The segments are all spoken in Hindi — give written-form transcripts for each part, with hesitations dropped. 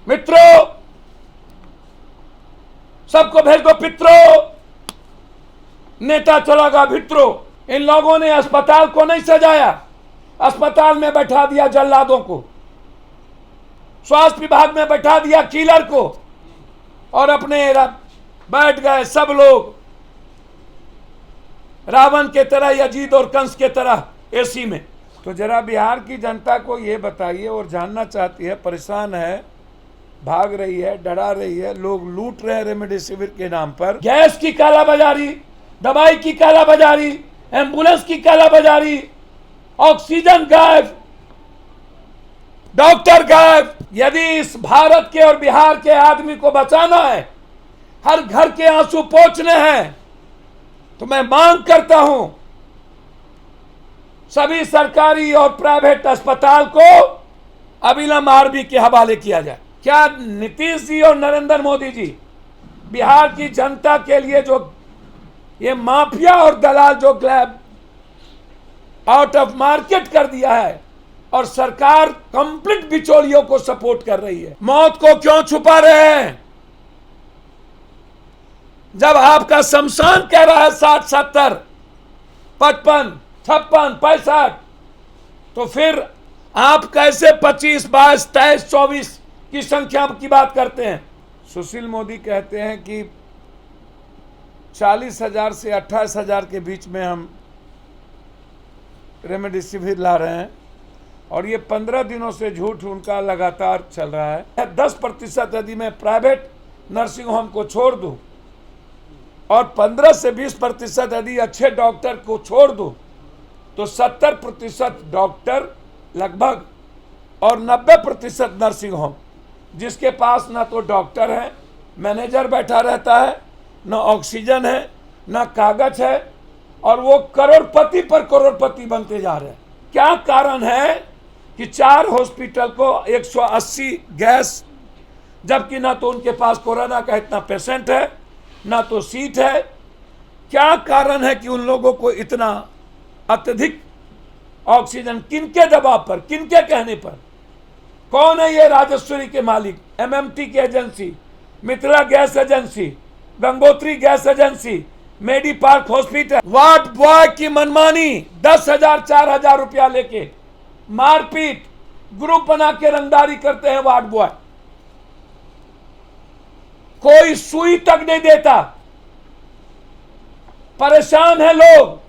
मित्रों, सबको भेज दो पित्रों, नेता चला गया भित्रों। इन लोगों ने अस्पताल को नहीं सजाया, अस्पताल में बैठा दिया जल्लादों को, स्वास्थ्य विभाग में बैठा दिया किलर को, और अपने बैठ गए सब लोग रावण के तरह, यजीद और कंस के तरह एसी में। तो जरा बिहार की जनता को ये बताइए, और जानना चाहती है, परेशान है, भाग रही है, डरा रही है, लोग लूट रहे हैं रेमडेसिविर के नाम पर। गैस की कालाबाजारी, दवाई की कालाबाजारी, एम्बुलेंस की कालाबाजारी, ऑक्सीजन गायब, डॉक्टर गायब। यदि इस भारत के और बिहार के आदमी को बचाना है, हर घर के आंसू पोंछने हैं, तो मैं मांग करता हूं सभी सरकारी और प्राइवेट अस्पताल को अविलंब आर्मी के हवाले किया जाए। क्या नीतीश जी और नरेंद्र मोदी जी बिहार की जनता के लिए जो ये माफिया और दलाल जो ग्लैब आउट ऑफ मार्केट कर दिया है, और सरकार कंप्लीट बिचौलियों को सपोर्ट कर रही है। मौत को क्यों छुपा रहे हैं? जब आपका शमशान कह रहा है 60, 70, 55, 56, 65, तो फिर आप कैसे 25, 22, 23, 24 की संख्या की बात करते हैं? सुशील मोदी कहते हैं कि 40,000 से 28,000 के बीच में हम रेमडेसिविर ला रहे हैं, और ये 15 दिनों से झूठ उनका लगातार चल रहा है। 10% यदि मैं प्राइवेट नर्सिंग होम को छोड़ दूं, और 15 से 20% यदि अच्छे डॉक्टर को छोड़ दूं, तो 70% डॉक्टर लगभग और 90% नर्सिंग होम, जिसके पास ना तो डॉक्टर है, मैनेजर बैठा रहता है, ना ऑक्सीजन है, ना कागज है, और वो करोड़पति पर करोड़पति बनते जा रहे हैं। क्या कारण है कि 4 हॉस्पिटल को 180 गैस, जबकि ना तो उनके पास कोरोना का इतना पेशेंट है, ना तो सीट है? क्या कारण है कि उन लोगों को इतना अत्यधिक ऑक्सीजन, किनके दबाव पर, किनके कहने पर? कौन है ये राजस्वरी के मालिक? एमएमटी की agency, Mithila gas agency, Gangotri gas agency, Medi Park hospital. Ward boy की मनमानी, 10,000, 4,000 रुपया लेके मारपीट, ग्रुप बना के रंगदारी करते हैं वार्ड बॉय। कोई सुई तक नहीं देता, परेशान है लोग।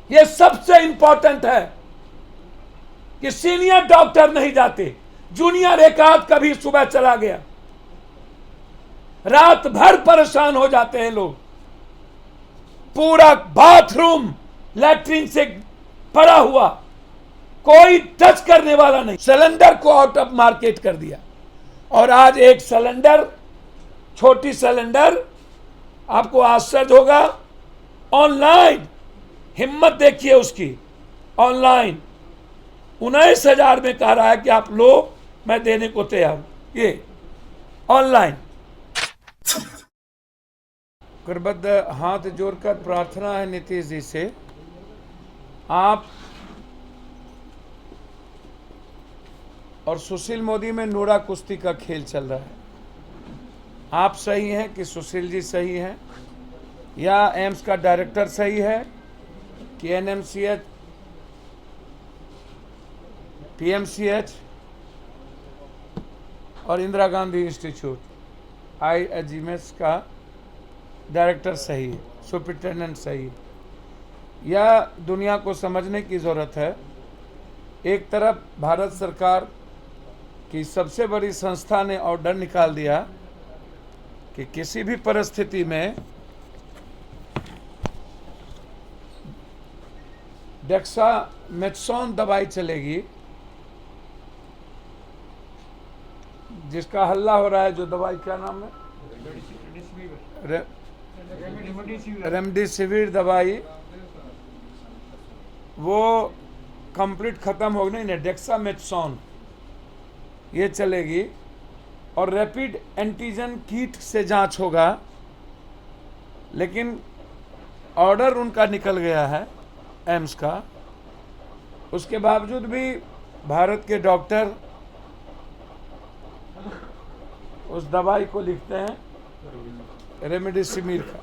ये सबसे इंपॉर्टेंट है कि सीनियर डॉक्टर नहीं जाते, जूनियर एक आध कभी सुबह चला गया, रात भर परेशान हो जाते हैं लोग। पूरा बाथरूम लैट्रिन से पड़ा हुआ, कोई टच करने वाला नहीं। सिलेंडर को आउट ऑफ मार्केट कर दिया, और आज एक सिलेंडर, छोटी सिलेंडर, आपको आश्चर्य होगा, ऑनलाइन, हिम्मत देखिए उसकी, ऑनलाइन 19,000 में कह रहा है कि आप लो, मैं देने को तैयार हूं। ये ऑनलाइन। करबद्ध हाथ जोड़कर प्रार्थना है नीतीश जी से, आप और सुशील मोदी में नोरा कुश्ती का खेल चल रहा है। आप सही हैं कि सुशील जी सही हैं, या एम्स का डायरेक्टर सही है, कि एनएमसीएच, पीएमसीएच और इंदिरा गांधी इंस्टीट्यूट आईएजीएमएस का डायरेक्टर सही है, सुपरिटेंडेंट सही है? यह दुनिया को समझने की ज़रूरत है। एक तरफ भारत सरकार की सबसे बड़ी संस्था ने ऑर्डर निकाल दिया कि किसी भी परिस्थिति में डेक्सामेथसोन दवाई चलेगी, जिसका हल्ला हो रहा है, जो दवाई क्या नाम है, रेमडेसिविर दवाई, वो कंप्लीट खत्म हो गई। नहीं, डेक्सामेथसोन ये चलेगी, और रैपिड एंटीजन किट से जांच होगा। लेकिन ऑर्डर उनका निकल गया है एम्स का, उसके बावजूद भी भारत के डॉक्टर उस दवाई को लिखते हैं रेमडेसिविर का।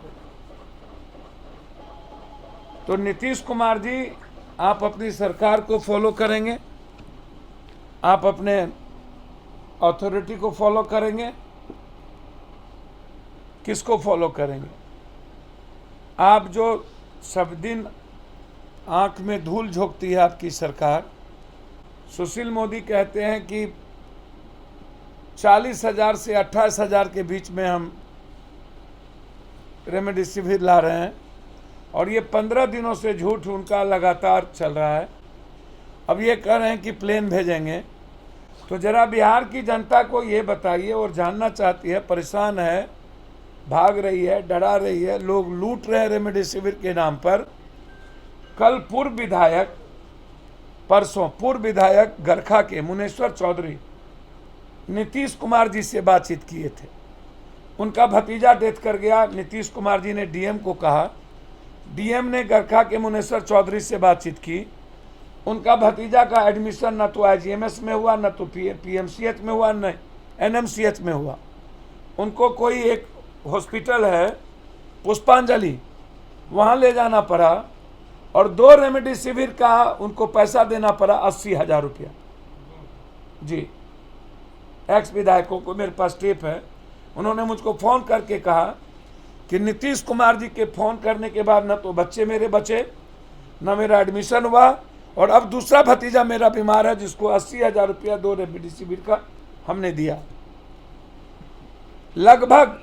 तो नीतीश कुमार जी, आप अपनी सरकार को फॉलो करेंगे, आप अपने अथॉरिटी को फॉलो करेंगे, किसको फॉलो करेंगे? आप जो सब दिन आंख में धूल झोंकती है आपकी सरकार। सुशील मोदी कहते हैं कि 40,000 से 28,000 के बीच में हम रेमडेसिविर ला रहे हैं, और ये 15 दिनों से झूठ उनका लगातार चल रहा है। अब ये कह रहे हैं कि प्लेन भेजेंगे। तो जरा बिहार की जनता को ये बताइए, और जानना चाहती है, परेशान है, भाग रही है, डरा रही है, लोग लूट रहे हैं रेमडेसिविर के नाम पर। कल परसों पूर्व विधायक गरखा के मुनेश्वर चौधरी नीतीश कुमार जी से बातचीत किए थे। उनका भतीजा डेथ कर गया। नीतीश कुमार जी ने डीएम को कहा, डीएम ने गरखा के मुनेश्वर चौधरी से बातचीत की। उनका भतीजा का एडमिशन न तो आईजीएमएस में हुआ, न तो पीएमसीएच में हुआ, न एनएमसीएच में हुआ। उनको कोई एक हॉस्पिटल है पुष्पांजलि, वहाँ ले जाना पड़ा, और 2 रेमडेसिविर का उनको पैसा देना पड़ा 80,000 रुपया। जी, एक्स विधायकों को मेरे पास टेप है। उन्होंने मुझको फ़ोन करके कहा कि नीतीश कुमार जी के फ़ोन करने के बाद न तो बच्चे मेरे बचे, न मेरा एडमिशन हुआ, और अब दूसरा भतीजा मेरा बीमार है जिसको 80,000 रुपया 2 रेमडेसिविर का हमने दिया। लगभग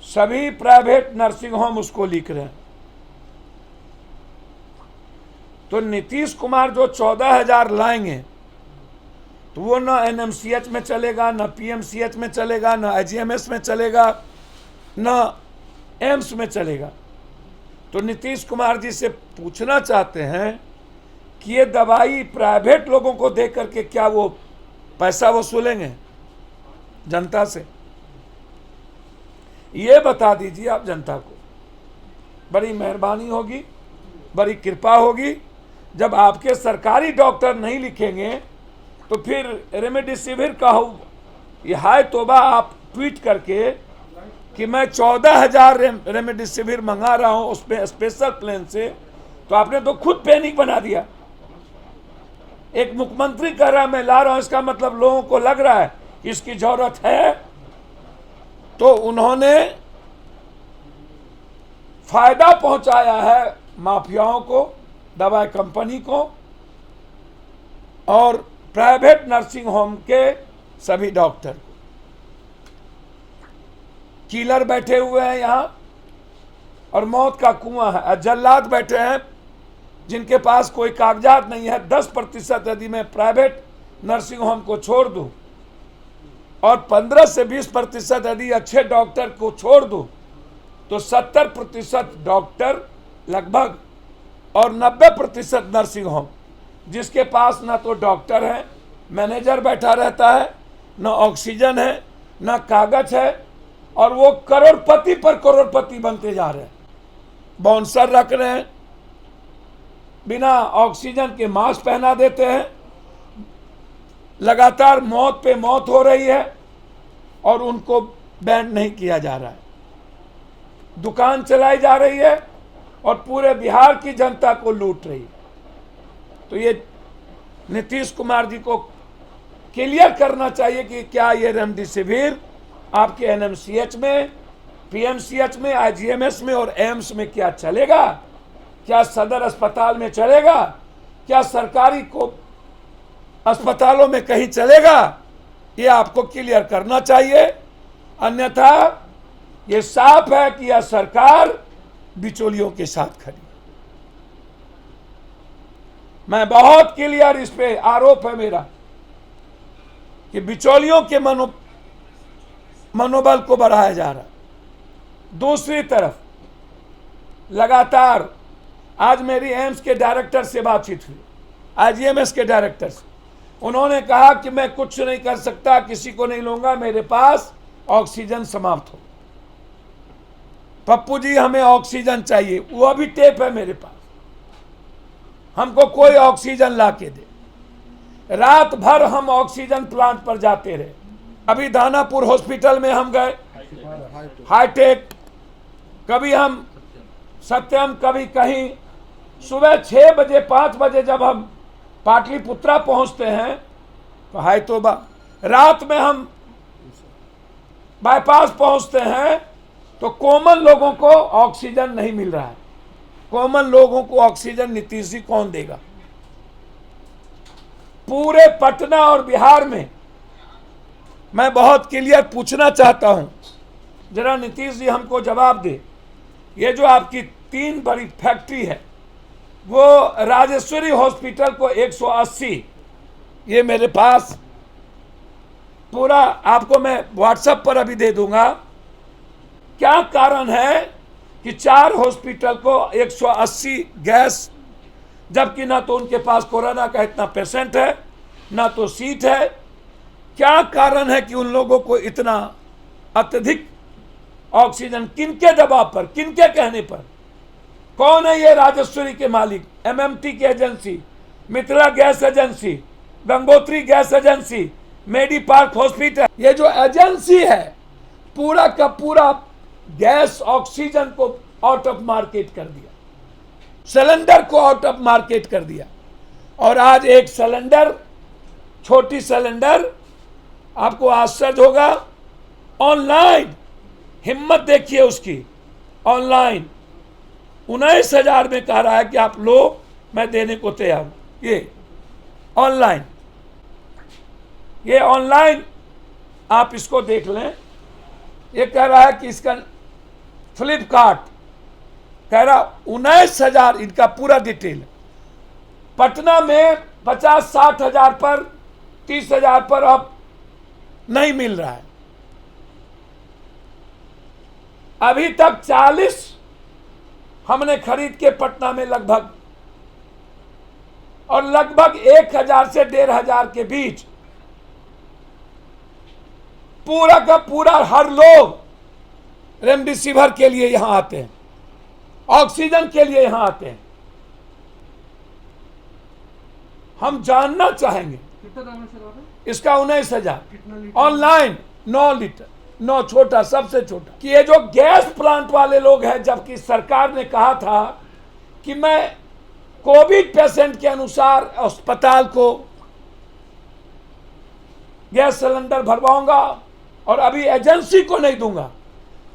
सभी प्राइवेट नर्सिंग होम उसको लिख रहे हैं। तो नीतीश कुमार जो 14,000 लाएंगे, तो वो ना एनएमसीएच में चलेगा, ना पीएमसीएच में चलेगा, ना आईजीएमएस में चलेगा, ना एम्स में चलेगा। तो नीतीश कुमार जी से पूछना चाहते हैं कि ये दवाई प्राइवेट लोगों को दे करके क्या वो पैसा वसूलेंगे जनता से? ये बता दीजिए आप जनता को। बड़ी मेहरबानी होगी, बड़ी कृपा होगी। जब आपके सरकारी डॉक्टर नहीं लिखेंगे तो फिर रेमडेसिविर का ये हाय तोबा आप ट्वीट करके कि मैं 14,000 रेमडेसिविर मंगा रहा हूं उसमें स्पेशल प्लेन से, तो आपने तो खुद पैनिक बना दिया। एक मुख्यमंत्री कह रहा है मैं ला रहा हूं, इसका मतलब लोगों को लग रहा है इसकी जरूरत है। तो उन्होंने फायदा पहुंचाया है माफियाओं को, दवा कंपनी को, और प्राइवेट नर्सिंग होम के सभी डॉक्टर को। किलर बैठे हुए हैं यहां, और मौत का कुआं है। जल्लाद बैठे हैं जिनके पास कोई कागजात नहीं है। 10% यदि मैं प्राइवेट नर्सिंग होम को छोड़ दूं, और 15 से 20% यदि अच्छे डॉक्टर को छोड़ दूं, तो 70% डॉक्टर लगभग, और 90% नर्सिंग होम जिसके पास ना तो डॉक्टर है, मैनेजर बैठा रहता है, ना ऑक्सीजन है, ना कागज है, और वो करोड़पति पर करोड़पति बनते जा रहे हैं। बाउंसर रख रहे हैं, बिना ऑक्सीजन के मास्क पहना देते हैं। लगातार मौत पे मौत हो रही है, और उनको बैंड नहीं किया जा रहा है। दुकान चलाई जा रही है, और पूरे बिहार की जनता को लूट रही है। तो ये नीतीश कुमार जी को क्लियर करना चाहिए कि क्या ये रेमडेसिविर आपके एनएमसीएच में, पीएमसीएच में, आईजीएमएस में और एम्स में क्या चलेगा? क्या सदर अस्पताल में चलेगा? क्या सरकारी को अस्पतालों में कहीं चलेगा? ये आपको क्लियर करना चाहिए। अन्यथा ये साफ है कि यह सरकार बिचौलियों के साथ खड़ी। मैं बहुत क्लियर, इस पे आरोप है मेरा कि बिचौलियों के मनोबल को बढ़ाया जा रहा। दूसरी तरफ लगातार आज मेरी एम्स के डायरेक्टर से बातचीत हुई, आईजीएमएस के डायरेक्टर से। उन्होंने कहा कि मैं कुछ नहीं कर सकता, किसी को नहीं लूंगा, मेरे पास ऑक्सीजन समाप्त हो। पप्पू जी हमें ऑक्सीजन चाहिए, वो अभी टेप है मेरे पास, हमको कोई ऑक्सीजन ला के दे। रात भर हम ऑक्सीजन प्लांट पर जाते रहे, अभी दानापुर हॉस्पिटल में हम गए, हाईटेक, कभी हम सत्यम, कभी कहीं। सुबह 6 बजे 5 बजे जब हम पाटलिपुत्रा पहुंचते हैं तो हाय तौबा, रात में हम बाईपास पहुंचते हैं तो कॉमन लोगों को ऑक्सीजन नहीं मिल रहा है। कॉमन लोगों को ऑक्सीजन नीतीश जी कौन देगा? पूरे पटना और बिहार में मैं बहुत क्लियर पूछना चाहता हूं, जरा नीतीश जी हमको जवाब दे। ये जो आपकी 3 बड़ी फैक्ट्री है, वो राजेश्वरी हॉस्पिटल को 180, ये मेरे पास पूरा आपको मैं व्हाट्सएप पर अभी दे दूंगा। क्या कारण है कि 4 हॉस्पिटल को 180 गैस, जबकि ना तो उनके पास कोरोना का इतना पेशेंट है, ना तो सीट है? क्या कारण है कि उन लोगों को इतना अत्यधिक ऑक्सीजन, किनके दबाव पर, किनके कहने पर? कौन है ये राजेश्वरी के मालिक? एमएमटी की agency, Mithila gas agency, Gangotri gas agency, Medi Park hospital, ये जो एजेंसी है पूरा का पूरा गैस ऑक्सीजन को आउट ऑफ मार्केट कर दिया, सिलेंडर को आउट ऑफ मार्केट कर दिया। और आज एक सिलेंडर, छोटी सिलेंडर, आपको आश्चर्य होगा, ऑनलाइन, हिम्मत देखिए उसकी, ऑनलाइन 19,000 में कह रहा है कि आप लो, मैं देने को तैयार हूं। ये ऑनलाइन, ये ऑनलाइन आप इसको देख लें। ये कह रहा है कि इसका फ्लिपकार्ट कह रहा 19,000, इनका पूरा डिटेल। पटना में 50-60 हजार पर, 30,000 पर अब नहीं मिल रहा है। अभी तक 40 हमने खरीद के पटना में लगभग, और लगभग 1,000 से 1,500 के बीच पूरा का पूरा हर लोग रेमडेसिविर के लिए यहां आते हैं, ऑक्सीजन के लिए यहां आते हैं। हम जानना चाहेंगे इसका 19,000 ऑनलाइन, 9 लीटर, 9 छोटा, सबसे छोटा। कि ये जो गैस प्लांट वाले लोग हैं, जबकि सरकार ने कहा था कि मैं कोविड पेशेंट के अनुसार अस्पताल को गैस सिलेंडर भरवाऊंगा और अभी एजेंसी को नहीं दूंगा,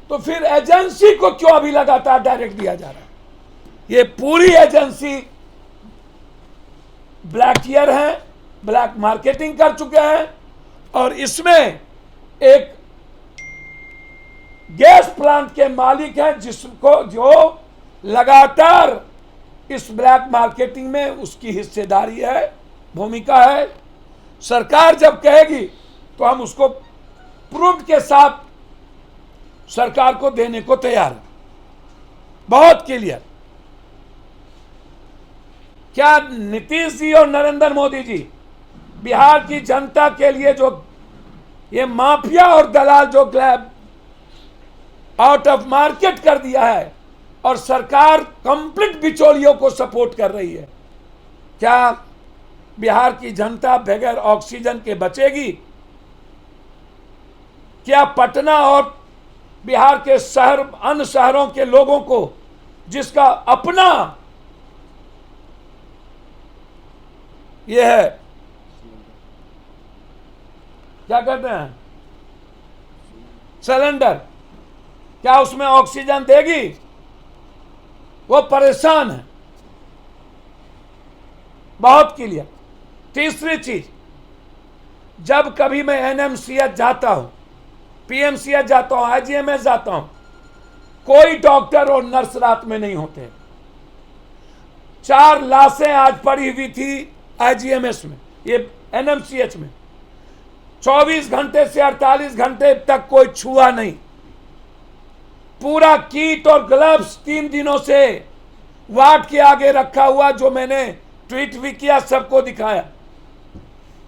तो फिर एजेंसी को क्यों अभी लगातार डायरेक्ट दिया जा रहा है? ये पूरी एजेंसी ब्लैकियर है, ब्लैक मार्केटिंग कर चुके हैं। और इसमें एक गैस प्लांट के मालिक हैं जिसको, जो लगातार इस ब्लैक मार्केटिंग में उसकी हिस्सेदारी है, भूमिका है। सरकार जब कहेगी तो हम उसको प्रूफ के साथ सरकार को देने को तैयार है, बहुत क्लियर। क्या नीतीश जी और नरेंद्र मोदी जी बिहार की जनता के लिए जो ये माफिया और दलाल जो ग्लैब आउट ऑफ मार्केट कर दिया है, और सरकार कंप्लीट बिचौलियों को सपोर्ट कर रही है, क्या बिहार की जनता बगैर ऑक्सीजन के बचेगी? क्या पटना और बिहार के शहर, अन्य शहरों के लोगों को, जिसका अपना यह है, क्या कहते हैं, सिलेंडर, क्या उसमें ऑक्सीजन देगी? वो परेशान है, बहुत क्लियर। तीसरी चीज, जब कभी मैं एनएमसीएच जाता हूं, पीएमसीएच जाता हूं, आईजीएमएस जाता हूं, कोई डॉक्टर और नर्स रात में नहीं होते। 4 लाशें आज पड़ी हुई थी आईजीएमएस में, ये एनएमसीएच में। 24 घंटे से 48 घंटे तक कोई छुआ नहीं। पूरा किट और ग्लव्स 3 दिनों से वार्ड के आगे रखा हुआ, जो मैंने ट्वीट भी किया, सबको दिखाया।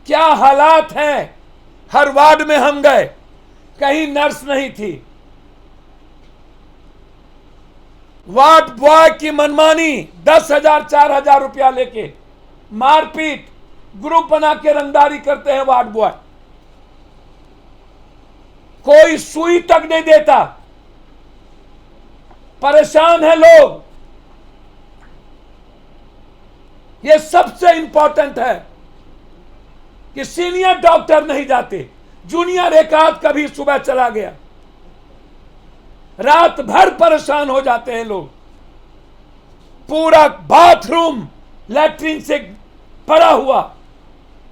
क्या हालात हैं? हर वार्ड में हम गए, कहीं नर्स नहीं थी। वार्ड बॉय की मनमानी, 10,000 4,000 रुपया लेके मारपीट, ग्रुप बना के रंगदारी करते हैं वार्ड बॉय। कोई सुई तक नहीं देता, परेशान है लोग। यह सबसे इंपॉर्टेंट है कि सीनियर डॉक्टर नहीं जाते, जूनियर एक आध कभी सुबह चला गया, रात भर परेशान हो जाते हैं लोग। पूरा बाथरूम लैट्रिन से भरा हुआ,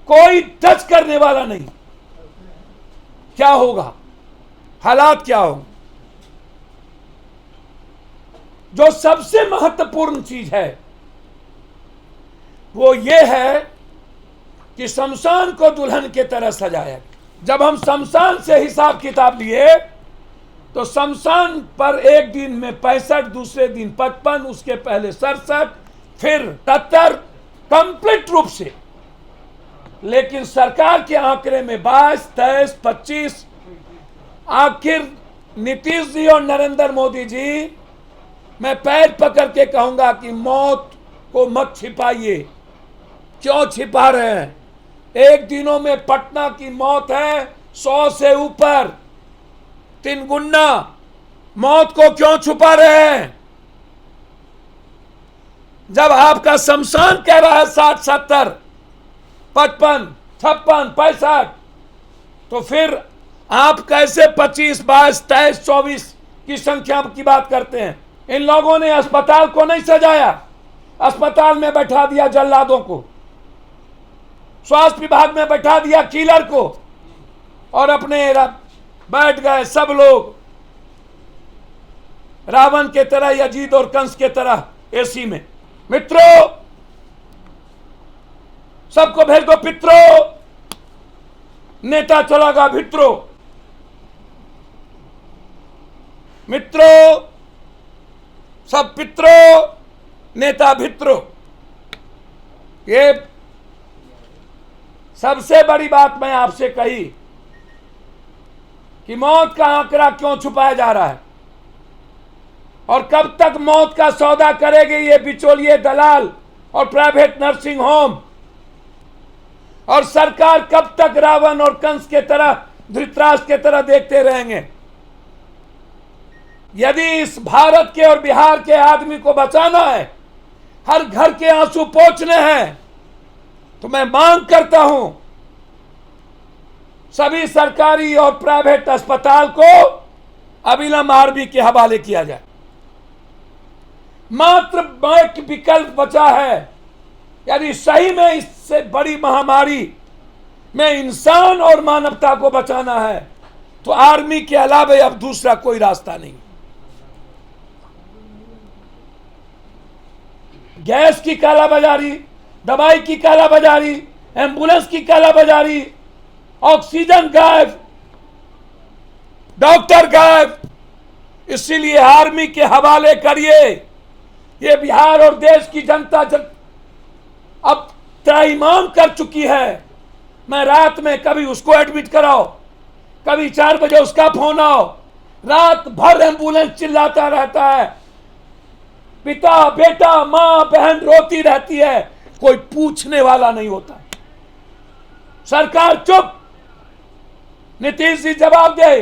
कोई टच करने वाला नहीं। क्या होगा, हालात क्या होंगे? जो सबसे महत्वपूर्ण चीज है वो ये है कि शमशान को दुल्हन की तरह सजाया। जब हम शमशान से हिसाब किताब लिए तो शमशान पर एक दिन में 65, दूसरे दिन 55, उसके पहले 67, फिर 73 कंप्लीट रूप से। लेकिन सरकार के आंकड़े में 22, 23, 25। आखिर नीतीश जी और नरेंद्र मोदी जी, मैं पैर पकड़ के कहूंगा कि मौत को मत छिपाइए। क्यों छिपा रहे हैं? एक दिनों में पटना की मौत है 100 से ऊपर, 3 गुना। मौत को क्यों छुपा रहे हैं? जब आपका शमशान कह रहा है 60, 70, 55, 56, 65, तो फिर आप कैसे 25, 22, 23, 24 की संख्या की बात करते हैं? इन लोगों ने अस्पताल को नहीं सजाया, अस्पताल में बैठा दिया जल्लादों को, स्वास्थ्य विभाग में बैठा दिया किलर को, और अपने बैठ गए सब लोग रावण के तरह, यजीद और कंस के तरह एसी में। मित्रों, सबको भेज दो पित्रों, नेता चला गया भित्रों। मित्रों, सब पित्रों, नेता भित्रों। ये सबसे बड़ी बात मैं आपसे कही कि मौत का आंकड़ा क्यों छुपाया जा रहा है, और कब तक मौत का सौदा करेंगे ये बिचौलिए दलाल और प्राइवेट नर्सिंग होम, और सरकार कब तक रावण और कंस के तरह, धृतराष्ट्र के तरह देखते रहेंगे? यदि इस भारत के और बिहार के आदमी को बचाना है, हर घर के आंसू पोंछने हैं, तो मैं मांग करता हूं सभी सरकारी और प्राइवेट अस्पताल को अविलंब आर्मी के हवाले किया जाए। मात्र एक विकल्प बचा है। यदि सही में इससे बड़ी महामारी में इंसान और मानवता को बचाना है तो आर्मी के अलावा अब दूसरा कोई रास्ता नहीं। गैस की कालाबाजारी, दवाई की कालाबाजारी, एम्बुलेंस की कालाबाजारी, ऑक्सीजन गायब, डॉक्टर गायब। इसीलिए आर्मी के हवाले करिए। ये बिहार और देश की जनता अब त्राहिमाम कर चुकी है। मैं रात में कभी उसको एडमिट कराओ, कभी 4 बजे उसका फोन आओ, रात भर एम्बुलेंस चिल्लाता रहता है, पिता, बेटा, मां, बहन रोती रहती है, कोई पूछने वाला नहीं होता। सरकार चुप। नीतीश जी जवाब दे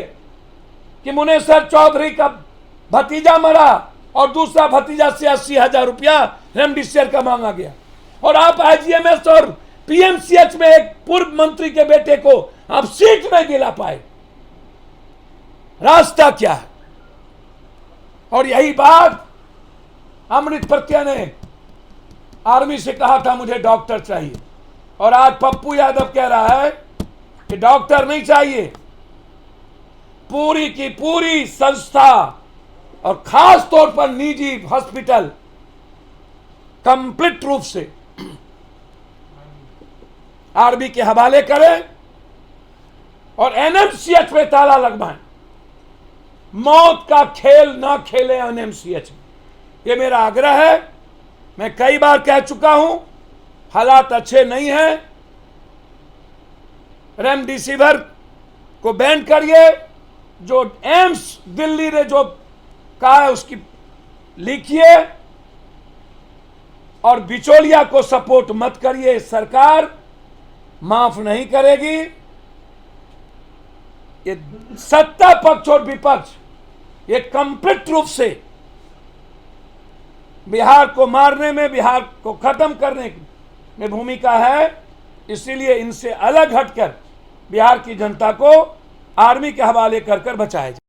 कि मुनेसर चौधरी का भतीजा मरा और दूसरा भतीजा से 80,000 रुपया रेमडेसिविर का मांगा गया, और आप आईजीएमएस और पीएमसीएच में एक पूर्व मंत्री के बेटे को आप सीट नहीं दिला पाए। रास्ता क्या है? और यही बात अमृत प्रत्यय ने आर्मी से कहा था, मुझे डॉक्टर चाहिए, और आज पप्पू यादव कह रहा है कि डॉक्टर नहीं चाहिए। पूरी की पूरी संस्था और खास तौर पर निजी हॉस्पिटल कंप्लीट रूप से आर्मी के हवाले करें और एनएमसीएच में ताला लगवाएं। मौत का खेल ना खेले एनएमसीएच में, ये मेरा आग्रह है। मैं कई बार कह चुका हूं, हालात अच्छे नहीं हैं। रेमडेसिविर को बैन करिए। जो एम्स दिल्ली ने जो कहा है उसकी लिखिए, और बिचौलिया को सपोर्ट मत करिए। सरकार माफ नहीं करेगी। ये सत्ता पक्ष और विपक्ष ये कंप्लीट रूप से बिहार को मारने में, बिहार को खत्म करने में भूमिका है। इसीलिए इनसे अलग हटकर बिहार की जनता को आर्मी के हवाले कर बचाया जाए।